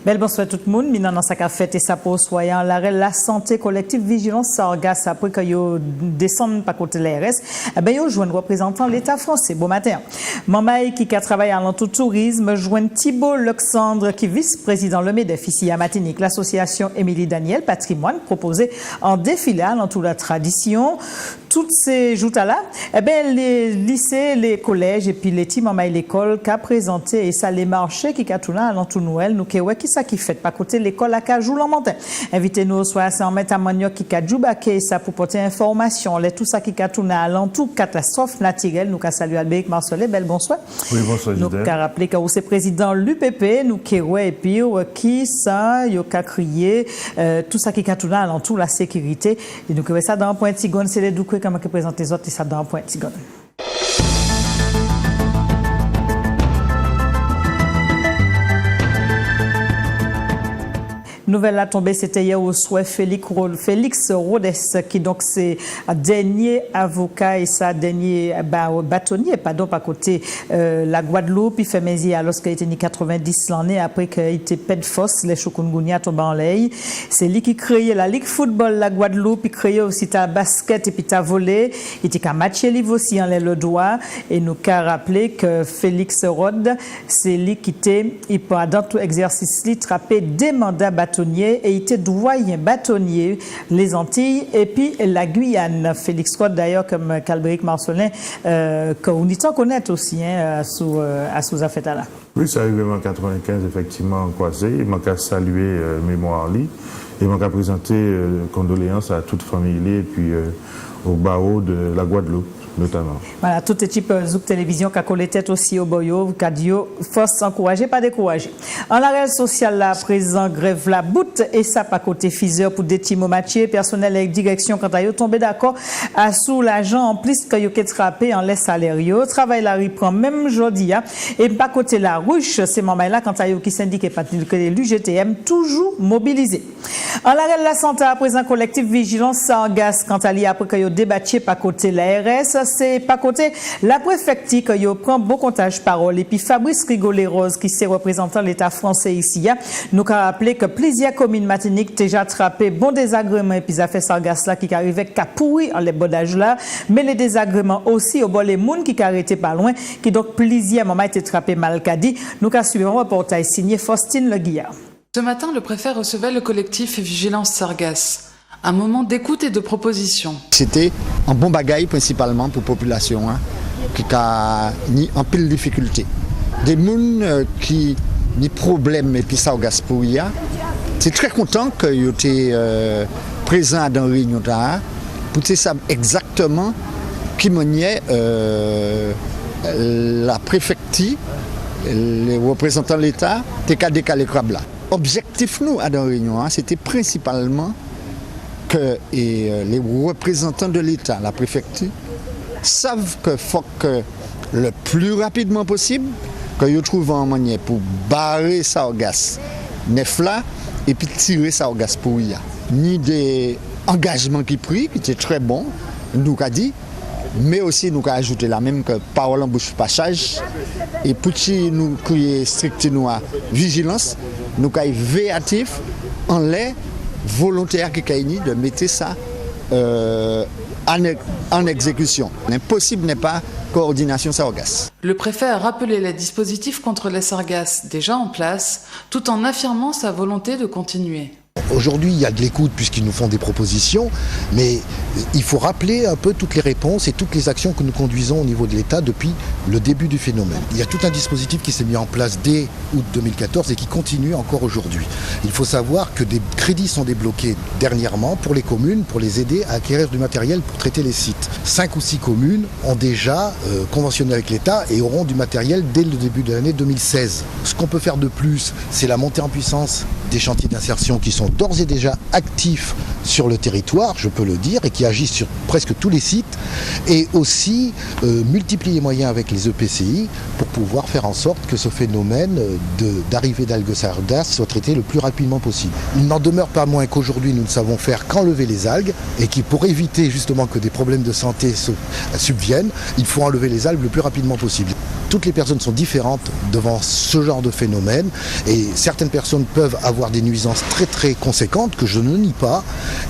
Bel bonsoir tout le monde. Maintenant, dans sa fête et sa pause soyant l'arrêt la santé collective vigilance Sargas après que yo descendent par côté l'ARS, ben yo joint représentant l'État français. Bon matin. Mamay qui a travaillé à l'entour tourisme joint Thibault Alexandre qui vice-président le MEDEF ici à Martinique. L'association Émilie Daniel Patrimoine proposé en défilé à l'entour de la tradition. Toutes ces joutes-là, les lycées, les collèges et puis les teams en l'école qui a présenté et ça les marchés qui a tourné à l'entour Noël, nous qui ça qui fait pas côté l'école à Cajou l'en invitez-nous soit à en mettre à Manioc qui a joubaké ça pour porter information, tout ça qui a tourné à l'entour catastrophe naturelle, nous qu'a salué Albéric Marcelet, bel bonsoir. Oui, bonsoir. Nous qu'a rappelé que c'est président l'UPP, nous qui et puis qui ça yo qu'a crié tout ça qui a tourné à l'entour la sécurité et nous que ça dans un point Tigone, c'est les doucoués comme que présente les autres et ça dans un point Tigone. Nouvelle la tombée, c'était hier au soir Félix Rhodes, qui donc c'est dernier avocat et sa dernier bâtonnier, pardon, par côté la Guadeloupe, il fait mézier alors qu'il était né 90 l'année après qu'il était pète force, les chokungunya tombent en l'air. C'est lui qui créait la Ligue Football la Guadeloupe, il créait aussi ta basket et puis ta volée, il était qu'à matcher livre aussi en l'air le doigt et nous qu'a rappelé que Félix Rhodes, c'est lui qui était, il peut dans tout exercice, il trappé des mandats bâtonniers et il était doyen bâtonnier les Antilles et puis la Guyane. Félix Rhodes d'ailleurs comme Albéric Marcelin qu'on y connaît aussi sous affaire là. Oui, c'est arrivé en 95 effectivement en croisé. Il m'a salué mémoire li et m'a présenté condoléances à toute famille et puis au barreau de la Guadeloupe. Notamment. Voilà, tout type Zouk Télévision qui a collé tête aussi au boyo, qui a dit force encourager, pas décourager. En l'arrêt social, là, présent grève la boute et ça pas côté fiseur pour des timos matchés, personnel et direction quand a tombé d'accord à sous l'agent en plus que yo trappé en laisse salaire. Travail la reprend même jeudi et pas côté la ruche, c'est maman là quand a qui syndiqué que l'UGTM toujours mobilisé. En l'arrêt la santé à présent collectif vigilance Sargas quand a après que yo débattiez pas côté l'ARS. C'est pas côté la préfecture qui prend bon comptage parole et puis Fabrice Rigolet-Rose qui c'est représentant l'État français ici nous a rappelé que plusieurs communes Martinique déjà attrapé bon désagrément et puis ça fait Sargas là qui arrivait qu'à pourri en les bodages là mais les désagréments aussi au bon les monde qui arrêté pas loin qui donc plusieurs moments été attrapé mal dit nous a suivi un reportage signé Faustine Le Guillard. Ce matin le préfet recevait le collectif Vigilance Sargas. Un moment d'écoute et de proposition. C'était un bon bagaille principalement pour la population qui a en pile de difficultés. Des gens qui ont des problèmes et puis ça au gaspouille. C'est très content que vous étiez présent dans la réunion pour savoir exactement qui maniait la préfecture, les représentants de l'État, t'es qu'à décaler le là. L'objectif nous à la réunion, c'était principalement que les représentants de l'État, la préfecture, savent qu'il faut que le plus rapidement possible, qu'ils trouvent un moyen pour barrer ça au gaz neuf là et puis tirer ça au gaz pour y a. Ni des engagements qui pris, qui étaient très bons, nous a dit, mais aussi nous a ajouté la même que parole en bouche passage et pour nous créer strictement vigilance, nous a véatif en l'air volontaire qui a de mettre ça en exécution. L'impossible n'est pas coordination sargasse. Le préfet a rappelé les dispositifs contre les sargasses déjà en place, tout en affirmant sa volonté de continuer. Aujourd'hui, il y a de l'écoute puisqu'ils nous font des propositions, mais il faut rappeler un peu toutes les réponses et toutes les actions que nous conduisons au niveau de l'État depuis le début du phénomène. Il y a tout un dispositif qui s'est mis en place dès août 2014 et qui continue encore aujourd'hui. Il faut savoir que des crédits sont débloqués dernièrement pour les communes, pour les aider à acquérir du matériel pour traiter les sites. 5 ou 6 communes ont déjà conventionné avec l'État et auront du matériel dès le début de l'année 2016. Ce qu'on peut faire de plus, c'est la montée en puissance des chantiers d'insertion qui sont d'ores et déjà actifs sur le territoire, je peux le dire, et qui agissent sur presque tous les sites, et aussi multiplier les moyens avec les EPCI pour pouvoir faire en sorte que ce phénomène d'arrivée d'algues sargasses soit traité le plus rapidement possible. Il n'en demeure pas moins qu'aujourd'hui nous ne savons faire qu'enlever les algues, et qui pour éviter justement que des problèmes de santé subviennent, il faut enlever les algues le plus rapidement possible. Toutes les personnes sont différentes devant ce genre de phénomène et certaines personnes peuvent avoir des nuisances très très conséquentes que je ne nie pas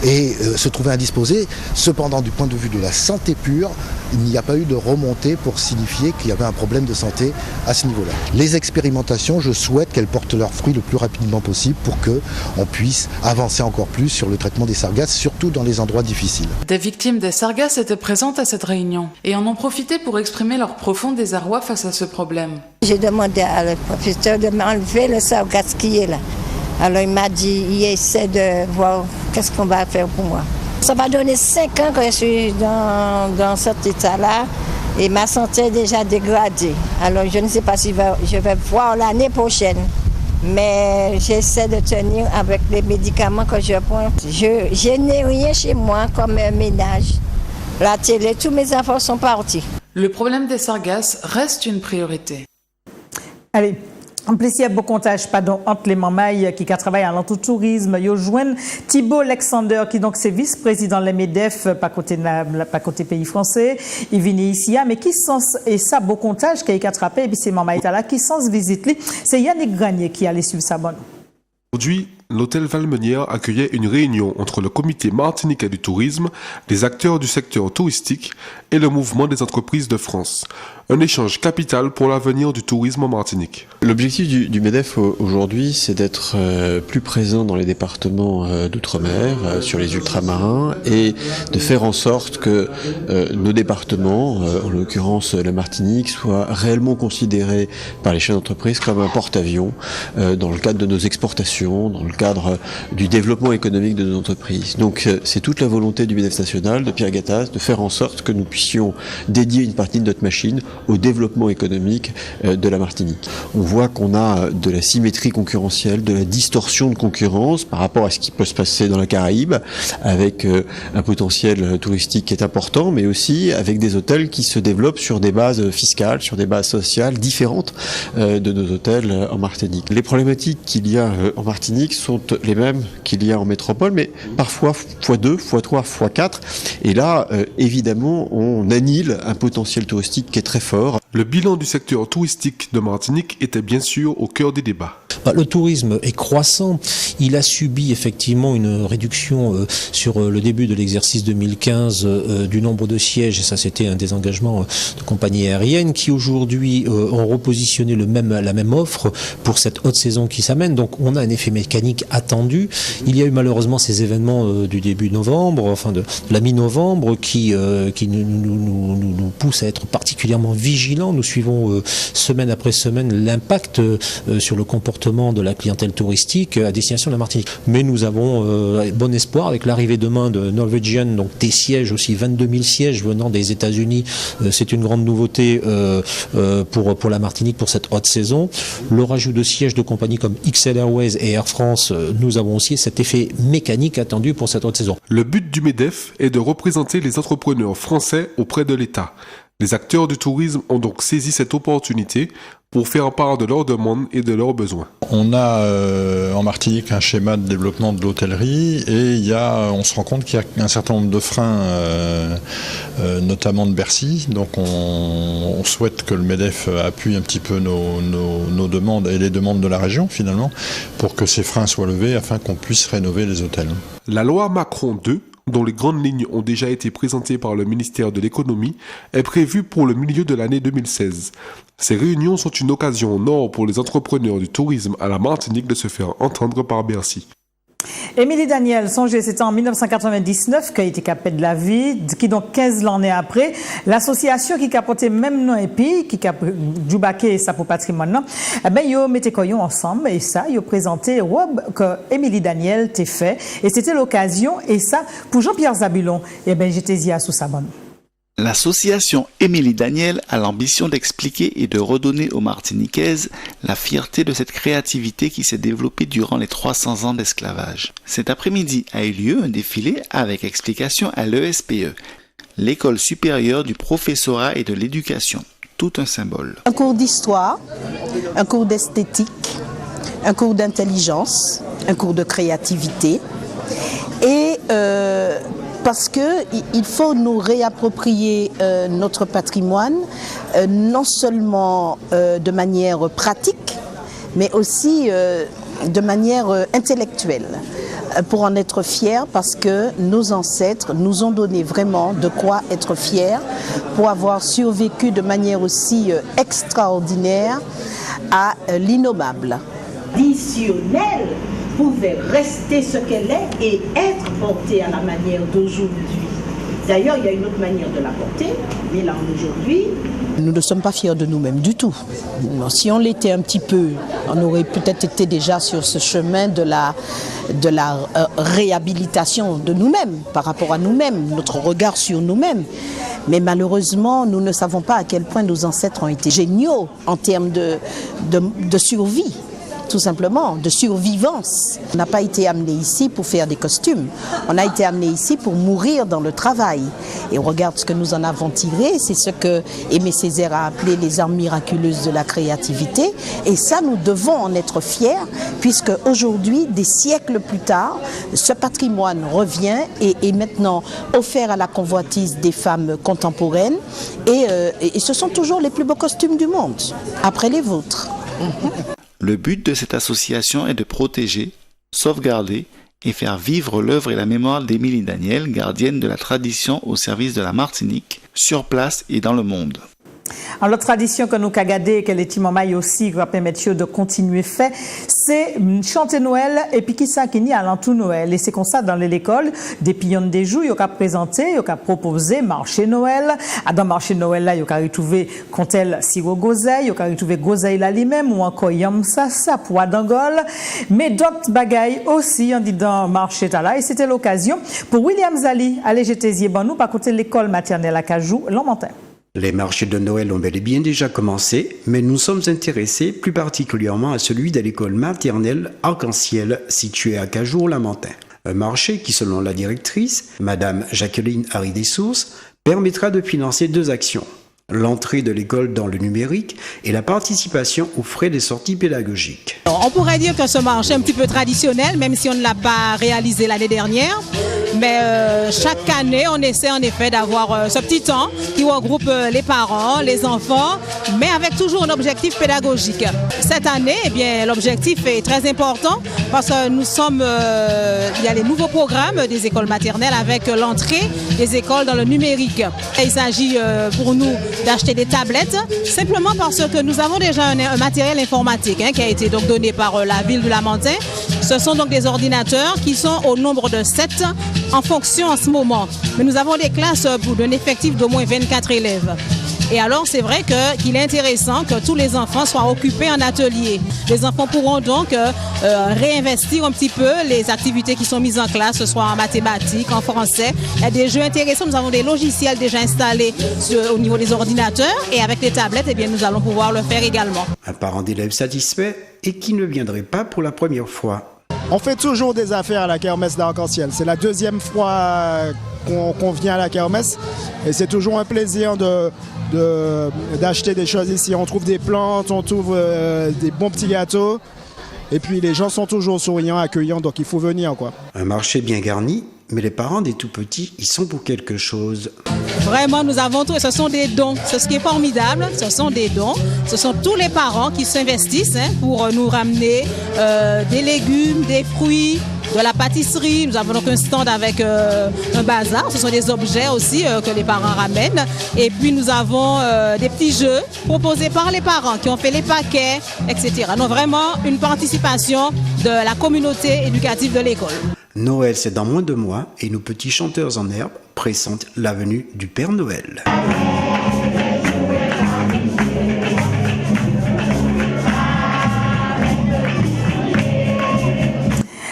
et se trouver indisposées. Cependant, du point de vue de la santé pure, il n'y a pas eu de remontée pour signifier qu'il y avait un problème de santé à ce niveau-là. Les expérimentations, je souhaite qu'elles portent leurs fruits le plus rapidement possible pour qu'on puisse avancer encore plus sur le traitement des sargasses, surtout dans les endroits difficiles. Des victimes des sargasses étaient présentes à cette réunion et en ont profité pour exprimer leur profond désarroi face à ce problème. J'ai demandé à le professeur de m'enlever le sargasse qui est là. Alors il m'a dit, il essaie de voir qu'est-ce qu'on va faire pour moi. Ça va donner 5 ans que je suis dans cet état-là et ma santé est déjà dégradée. Alors je ne sais pas si je vais voir l'année prochaine. Mais j'essaie de tenir avec les médicaments que je prends. Je n'ai rien chez moi comme un ménage. La télé, tous mes enfants sont partis. Le problème des sargasses reste une priorité. Allez. Un plaisir beau comptage entre les mamailles qui travaillent à l'entourisme. Yo joignent Thibault Alexander qui donc c'est vice-président de la MEDEF pas côté pays français. Il vient ici mais qui sens et ça beau comptage qui a attrapé et puis c'est mamailles là qui sens visite lui. C'est Yannick Granier qui allait suivre sa bonne. Aujourd'hui, l'hôtel Valmenière accueillait une réunion entre le comité martiniquais du tourisme, les acteurs du secteur touristique et le mouvement des entreprises de France. Un échange capital pour l'avenir du tourisme en Martinique. L'objectif du MEDEF aujourd'hui, c'est d'être plus présent dans les départements d'outre-mer, sur les ultramarins, et de faire en sorte que nos départements, en l'occurrence la Martinique, soient réellement considérés par les chefs d'entreprise comme un porte-avions dans le cadre de nos exportations, dans le cadre du développement économique de nos entreprises. Donc c'est toute la volonté du MEDEF national, de Pierre Gattaz, de faire en sorte que nous puissions dédier une partie de notre machine au développement économique de la Martinique. On voit qu'on a de la symétrie concurrentielle, de la distorsion de concurrence par rapport à ce qui peut se passer dans la Caraïbe, avec un potentiel touristique qui est important, mais aussi avec des hôtels qui se développent sur des bases fiscales, sur des bases sociales différentes de nos hôtels en Martinique. Les problématiques qu'il y a en Martinique sont les mêmes qu'il y a en métropole, mais parfois x2, x3, x4. Et là, évidemment, on annule un potentiel touristique qui est très fort. Le bilan du secteur touristique de Martinique était bien sûr au cœur des débats. Le tourisme est croissant. Il a subi effectivement une réduction sur le début de l'exercice 2015 du nombre de sièges, et ça c'était un des engagements de compagnies aériennes qui aujourd'hui ont repositionné la même offre pour cette haute saison qui s'amène. Donc on a un effet mécanique attendu. Il y a eu malheureusement ces événements du début novembre, enfin de la mi-novembre, qui nous poussent à être particulièrement vigilants. Nous suivons semaine après semaine l'impact sur le comportement de la clientèle touristique à destination de la Martinique. Mais nous avons bon espoir avec l'arrivée demain de Norwegian, donc des sièges aussi, 22 000 sièges venant des États-Unis. C'est une grande nouveauté pour la Martinique pour cette haute saison. Le rajout de sièges de compagnies comme XL Airways et Air France, nous avons aussi cet effet mécanique attendu pour cette haute saison. Le but du MEDEF est de représenter les entrepreneurs français auprès de l'État. Les acteurs du tourisme ont donc saisi cette opportunité pour faire part de leurs demandes et de leurs besoins. On a en Martinique un schéma de développement de l'hôtellerie et on se rend compte qu'il y a un certain nombre de freins, notamment de Bercy. Donc on souhaite que le MEDEF appuie un petit peu nos demandes et les demandes de la région finalement pour que ces freins soient levés afin qu'on puisse rénover les hôtels. La loi Macron 2, dont les grandes lignes ont déjà été présentées par le ministère de l'économie, est prévue pour le milieu de l'année 2016. Ces réunions sont une occasion en or pour les entrepreneurs du tourisme à la Martinique de se faire entendre par Bercy. Émilie Daniel, songez, c'était en 1999 qu'a été capée de la vie, qui donc 15 l'année après, l'association qui capotait même nom et puis, qui cap Djoubaké ça pour patrimoine, yo mettez coyon ensemble et ça, yo présenté robe que Émilie Daniel t'ai fait et c'était l'occasion et ça, pour Jean-Pierre Zabulon, j'étais y à sous sa bonne. L'association Émilie Daniel a l'ambition d'expliquer et de redonner aux Martiniquaises la fierté de cette créativité qui s'est développée durant les 300 ans d'esclavage. Cet après-midi a eu lieu un défilé avec explication à l'ESPE, l'École supérieure du professorat et de l'éducation. Tout un symbole. Un cours d'histoire, un cours d'esthétique, un cours d'intelligence, un cours de créativité et parce qu'il faut nous réapproprier notre patrimoine non seulement de manière pratique, mais aussi de manière intellectuelle, pour en être fiers, parce que nos ancêtres nous ont donné vraiment de quoi être fiers, pour avoir survécu de manière aussi extraordinaire à l'innommable. Traditionnelle pouvait rester ce qu'elle est et être portée à la manière d'aujourd'hui. D'ailleurs, il y a une autre manière de la porter, mais là, aujourd'hui... Nous ne sommes pas fiers de nous-mêmes du tout. Si on l'était un petit peu, on aurait peut-être été déjà sur ce chemin de la réhabilitation de nous-mêmes, par rapport à nous-mêmes, notre regard sur nous-mêmes. Mais malheureusement, nous ne savons pas à quel point nos ancêtres ont été géniaux en termes de survie. Tout simplement, de survivance. On n'a pas été amené ici pour faire des costumes. On a été amené ici pour mourir dans le travail. Et on regarde ce que nous en avons tiré. C'est ce que Aimé Césaire a appelé les armes miraculeuses de la créativité. Et ça, nous devons en être fiers, puisque aujourd'hui, des siècles plus tard, ce patrimoine revient et est maintenant offert à la convoitise des femmes contemporaines. Et ce sont toujours les plus beaux costumes du monde, après les vôtres. Le but de cette association est de protéger, sauvegarder et faire vivre l'œuvre et la mémoire d'Émilie Daniel, gardienne de la tradition au service de la Martinique, sur place et dans le monde. Alors, la tradition que nous avons gardée et que les Timamaï aussi va permettre de continuer faire, c'est chanter Noël et puis qui ça qui n'y a l'entour Noël. Et c'est comme ça dans l'école, des pions des jours, il y a présenté, il y a proposé marché Noël. Dans marché Noël là, il y a retrouvé Contel sirop gozeille, il y a retrouvé gozeille là lui-même ou encore yam ça poids d'angole. Mais d'autres bagailles aussi, on dit dans marché là. Et c'était l'occasion pour William Zali, aller jeter yeux ban nous par côté l'école maternelle à Cajou, Lamentin. Les marchés de Noël ont bel et bien déjà commencé, mais nous sommes intéressés plus particulièrement à celui de l'école maternelle Arc-en-Ciel située à Cajour-Lamentin. Un marché qui, selon la directrice, Madame Jacqueline Harry-Dessources, permettra de financer 2 actions. L'entrée de l'école dans le numérique et la participation aux frais des sorties pédagogiques. On pourrait dire que ce marché est un petit peu traditionnel, même si on ne l'a pas réalisé l'année dernière. Mais chaque année, on essaie en effet d'avoir ce petit temps qui regroupe les parents, les enfants, mais avec toujours un objectif pédagogique. Cette année, eh bien, l'objectif est très important parce que nous sommes, il y a les nouveaux programmes des écoles maternelles avec l'entrée des écoles dans le numérique. Et il s'agit pour nous d'acheter des tablettes, simplement parce que nous avons déjà un matériel informatique qui a été donc donné par la ville de Lamentin. Ce sont donc des ordinateurs qui sont au nombre de 7 en fonction en ce moment. Mais nous avons des classes pour d'un effectif d'au moins 24 élèves. Et alors, c'est vrai qu'il est intéressant que tous les enfants soient occupés en atelier. Les enfants pourront donc réinvestir un petit peu les activités qui sont mises en classe, que ce soit en mathématiques, en français. Il y a des jeux intéressants. Nous avons des logiciels déjà installés au niveau des ordinateurs. Et avec les tablettes, eh bien, nous allons pouvoir le faire également. Un parent d'élèves satisfait et qui ne viendrait pas pour la première fois. On fait toujours des affaires à la kermesse d'Arc-en-Ciel. C'est la 2e fois qu'on vient à la kermesse. Et c'est toujours un plaisir d'acheter des choses ici. On trouve des plantes, on trouve des bons petits gâteaux. Et puis les gens sont toujours souriants, accueillants, donc il faut venir, quoi. Un marché bien garni, mais les parents des tout-petits, ils sont pour quelque chose. Vraiment, nous avons tout, ce sont des dons. C'est ce qui est formidable, ce sont des dons. Ce sont tous les parents qui s'investissent pour nous ramener des légumes, des fruits, de la pâtisserie. Nous avons donc un stand avec un bazar. Ce sont des objets aussi que les parents ramènent. Et puis nous avons des petits jeux proposés par les parents qui ont fait les paquets, etc. Donc vraiment une participation de la communauté éducative de l'école. Noël, c'est dans moins de mois et nos petits chanteurs en herbe pressentent la venue du Père Noël.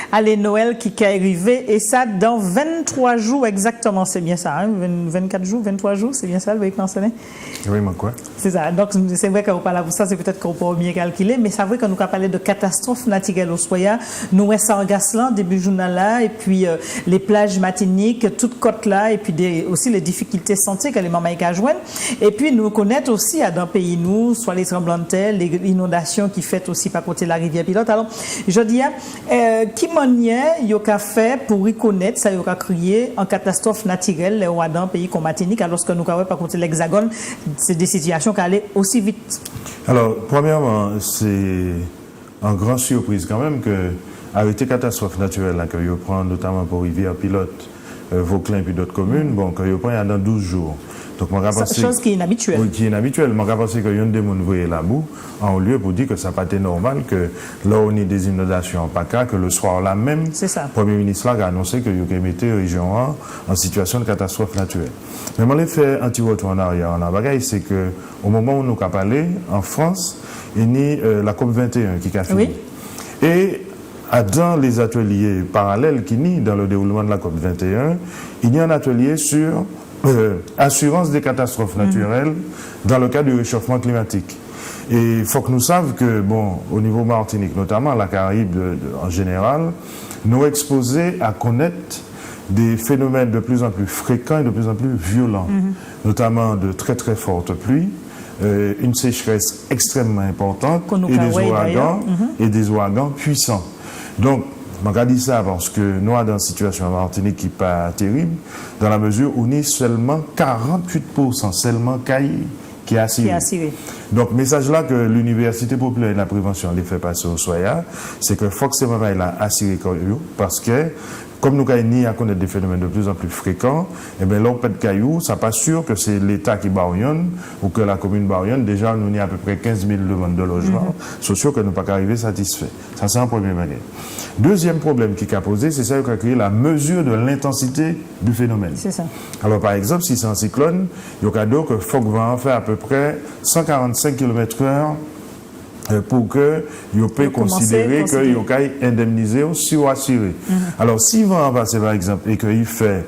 Allez, Noël qui est arrivé, et ça dans 23 jours exactement, c'est bien ça, hein? 24 jours, 23 jours, c'est bien ça le véhicule mentionné? Oui, mais quoi? C'est ça, donc c'est vrai qu'on parle pour ça, c'est peut-être qu'on peut mieux calculer, mais c'est vrai qu'on nous a parlé de catastrophes naturelles au Soya, nous Sargaslan, début journal là, et puis les plages matiniques, toutes côtes là, et puis aussi les difficultés santé que les mamans y joignent, et puis nous connaître aussi dans le pays, nous, soit les tremblements de terre, les inondations qui fait aussi par côté de la rivière Pilote. Alors, je dis, qui manière il y a fait pour reconnaître ça, il y a crié en catastrophe naturelle les rois d'un pays comme Martinique, alors que nous avons pas compté l'Hexagone, c'est des situations qui allaient aussi vite. Alors, premièrement, c'est une grande surprise quand même que avec les catastrophes naturelles là, que vous prenez notamment pour Rivière Pilote, Vauclin et puis d'autres communes, bon, que vous prenez dans 12 jours. Donc, chose qui est inhabituelle. Oui, qui est inhabituelle. Je pense que y a des gens qui voient la boue en lieu pour dire que ça n'a pas été normal, que là, on a des inondations en PACA, que le soir là même, le Premier ministre a annoncé que il mettait la région en situation de catastrophe naturelle. Mais moi, l'effet anti-retour en arrière en bagaille, c'est qu'au moment où nous avons parlé, en France, il y a la COP21 qui a fini. Oui. Et dans les ateliers parallèles qui nient dans le déroulement de la COP21, il y a un atelier sur assurance des catastrophes naturelles dans le cadre du réchauffement climatique. Et il faut que nous sachions que, bon, au niveau Martinique, notamment la Caraïbe en général, nous exposés à connaître des phénomènes de plus en plus fréquents et de plus en plus violents, notamment de très très fortes pluies, une sécheresse extrêmement importante et des ouragans puissants. Donc, je dis ça parce que nous sommes dans une situation en Martinique qui n'est pas terrible, dans la mesure où nous seulement 48% seulement qui est assuré. Donc, le message là que l'Université populaire de la prévention les fait passer au SOYA, c'est que faut que ces moments-là assuré parce que comme nous avons à connaître des phénomènes de plus en plus fréquents, eh bien, l'opé de cailloux, ça n'est pas sûr que c'est l'État qui barouillonne ou que la commune barouillonne. Déjà, nous avons à peu près 15 000 demandes de logements sociaux que nous n'avons pas arrivé satisfaits. Ça, c'est un premier manière. Deuxième problème qui a posé, c'est ça qui a créé la mesure de l'intensité du phénomène. C'est ça. Alors, par exemple, si c'est un cyclone, il y a que Foc va en faire à peu près 145 km/h pour que vous puissiez considérer que vous pouvez indemniser ou surassurer. Alors, si vous en passez par exemple et qu'il fait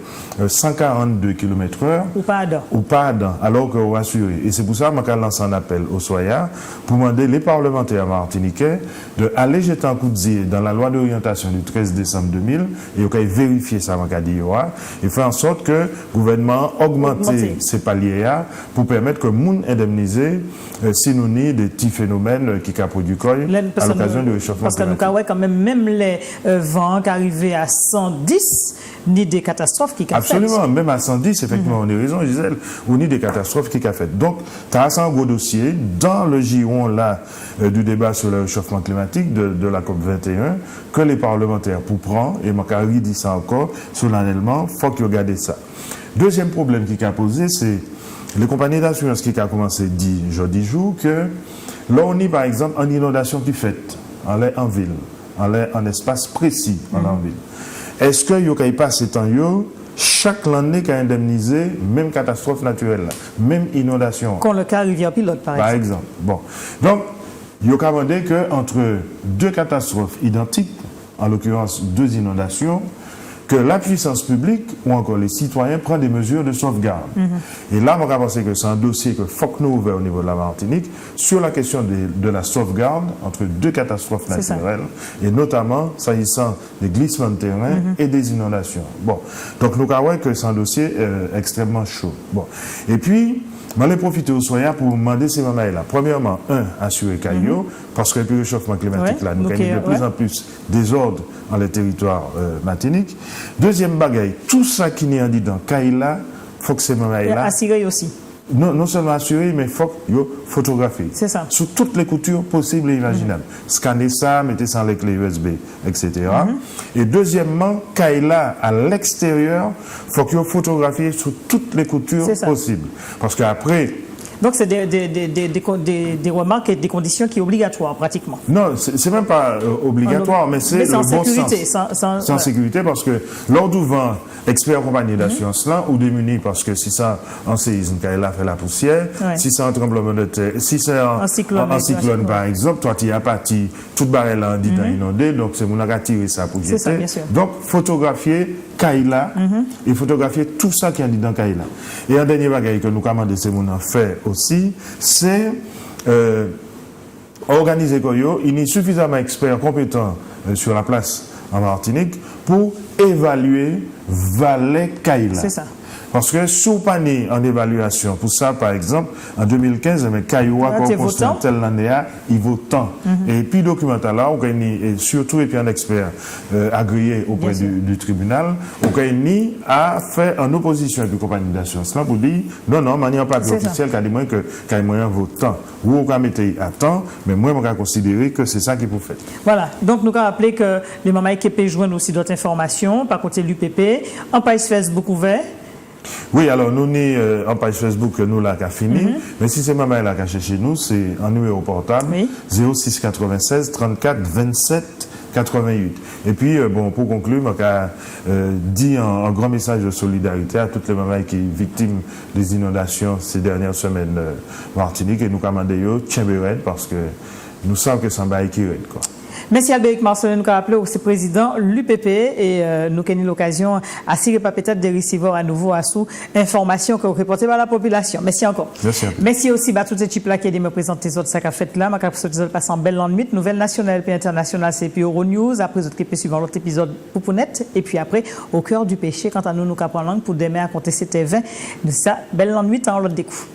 142 km/h ou pas dedans, alors que vous assurez. Et c'est pour ça que je lance un appel au SOYA pour demander les parlementaires martiniquais d'aller jeter un coup d'œil dans la loi d'orientation du 13 décembre 2000 et vous pouvez vérifier ça et faire en sorte que le gouvernement augmente ces paliers-là pour permettre que les gens indemnisés si nous avons des petits phénomènes qui produit à l'occasion du réchauffement climatique. Parce que nous avons quand même les vents qui arrivent à 110, ni des catastrophes qui ont fait. Absolument, même à 110, effectivement, on a raison, Gisèle, ou ni des catastrophes qui ont fait. Donc, tu as un gros dossier dans le giron là, du débat sur le réchauffement climatique de la COP21 que les parlementaires pour prendre, et Macari dit ça encore solennellement, il faut qu'ils regardent ça. Deuxième problème qui a posé, c'est les compagnies d'assurance qui ont commencé jeudi jour que là, on est par exemple en inondation qui fait en ville, en espace précis en ville. Est-ce que vous avez pas ces temps chaque année qui a indemnisé même catastrophe naturelle, même inondation? Comme le cas Rivière Pilote, par exemple. Bon. Donc, vous avez demandé qu'entre deux catastrophes identiques, en l'occurrence deux inondations, que la puissance publique ou encore les citoyens prennent des mesures de sauvegarde. Et là, on va penser que c'est un dossier que faut que nous ouvert au niveau de la Martinique sur la question de la sauvegarde entre deux catastrophes naturelles et notamment s'agissant des glissements de terrain et des inondations. Bon, donc nous avons que c'est un dossier extrêmement chaud. Bon, et puis je vais profiter au SOYA pour demander ces moments-là. Premièrement, assurer Caillou, parce que le réchauffement climatique, là, nous gagnons de plus en plus désordre dans les territoires martiniques. Deuxième bagaille, tout ça qui n'est dit dans Caïla, il faut que ces moments-là. Assurer aussi. Non seulement assurer, mais il faut photographier. C'est ça. Sous toutes les coutures possibles et imaginables. Scanner ça, mettez ça avec les USB, etc. Et deuxièmement, Kaila, à l'extérieur, il faut qu'il photographie sous toutes les coutures possibles. Parce qu'après. Donc, c'est des remarques et des conditions qui sont obligatoires, pratiquement. Non, c'est même pas obligatoire, mais c'est le bon sécurité, sens. Sans sécurité, parce que lors du vent, expert compagnie d'assurance là, ou démunis, parce que si ça en séisme, quand a fait la poussière, si c'est un tremblement de terre, si c'est un cyclone, par exemple, toi, tu y as parti, toute barrière là, dit inondé, donc c'est mon a tiré ça pour jeter. Donc, photographier Kaila et photographier tout ça qui est dit dans Kaila. Et un dernier bagage que nous commandons, c'est mon fait aussi, c'est organiser Koyo, il est suffisamment expert, compétent sur la place en Martinique pour évaluer Valais Kaila. C'est ça. Parce que si on pas en évaluation, pour ça, par exemple, en 2015, mais Kayoua, qu'on constate tel l'année, il vaut tant. Et puis, documentaire là, on et surtout, et puis un expert agréé auprès du tribunal, on a fait en opposition avec la compagnie d'assurance là pour dire, non, manière pas officielle, qu'a dit moins que Kayoua vaut tant. Ou on va mettre à temps, mais moi, on va considérer que c'est ça qu'il faut faire. Voilà. Donc, nous avons rappelé que les mamans qui peuvent joindre aussi d'autres informations, par côté de l'UPP, en page Facebook ouvert. Oui, alors nous sommes en page Facebook, nous là, qui a fini. Mais si c'est maman là qui a chez nous, c'est un numéro portable 06 96 34 27 88. Et puis, bon, pour conclure, je dis un grand message de solidarité à toutes les mamans qui sont victimes des inondations ces dernières semaines Martinique. Et nous commandons Tchemberède parce que nous savons que c'est un bail qui est quoi. Merci Albéric Marcelin, nous avons appelé aussi président l'UPP et nous avons eu l'occasion à s'y peut-être de recevoir à nouveau à sous informations que vous reportez par la population. Merci encore. Merci. Merci aussi à toutes les équipes là qui ont présenté les autres sacs à fête là. Je vous passe en belle nuit. Nouvelle nationale et internationale, c'est puis Euronews. Après, vous êtes suivant l'autre épisode Poupounette. Et puis après, au cœur du péché, quant à nous, nous avons langue pour demain à compter c'était 20. De ça, belle nuit, en l'autre découvre.